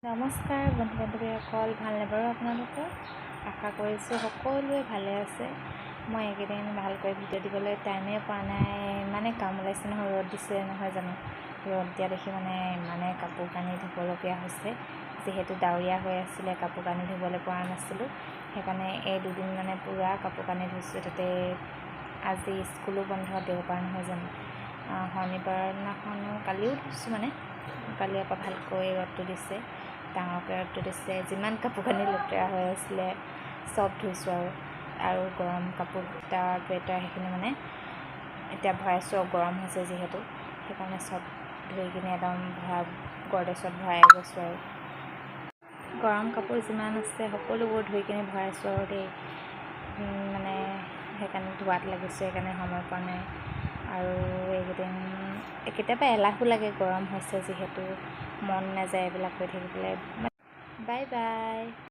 নমস্কাৰ বন্ধু বান্ধৱীসকল, ভালনে বাৰু আপোনালোকৰ? আশা কৰিছোঁ সকলোৱে ভালে আছে। মই এইকেইদিন ভালকৈ ভিডিঅ' দিবলৈ টাইমেই পোৱা নাই। মানে কাম ওলাইছে নহয়, ৰ'দ দিছে নহয় জানো। ৰ'দ দিয়া দেখি মানে কাপোৰ কানি ধুবলগীয়া হৈছে। যিহেতু ডাৱৰীয়া হৈ আছিলে, কাপোৰ কানি ধুবলৈ পৰা নাছিলোঁ। সেইকাৰণে এই দুদিন পূৰা কাপোৰ কানি ধুইছোঁ। তাতে আজি স্কুলো বন্ধ, দেওবাৰ নহয় জানো। শনিবাৰ দিনাখনো কালিও ধুইছোঁ। কালি আকৌ ভালকৈ ৰ'দটো দিছে, ডাঙৰকৈ ৰ'দটো দিছে। যিমান কাপোৰ কানি লেতেৰা হৈ আছিলে চব ধুইছোঁ আৰু গৰম কাপোৰ চুৱেটাৰ সেইখিনি এতিয়া ভৰাইছোঁ আৰু গৰম হৈছে যিহেতু। সেইকাৰণে চব ধুই কিনে একদম গডৰেজত ভৰাই গৈছোঁ আৰু গৰম কাপোৰ যিমান আছে সকলোবোৰ ধুই কিনে ভৰাইছোঁ আৰু দেই। সেইকাৰণে ধোৱাত লাগিছোঁ, সেইকাৰণে সময় পোৱা নাই। আৰু এইকেইদিন কেতিয়াবা এলাহো লাগে, গৰম হৈছে যিহেতু মন নাযায় এইবিলাক কৰি থাকিবলৈ। Bye bye.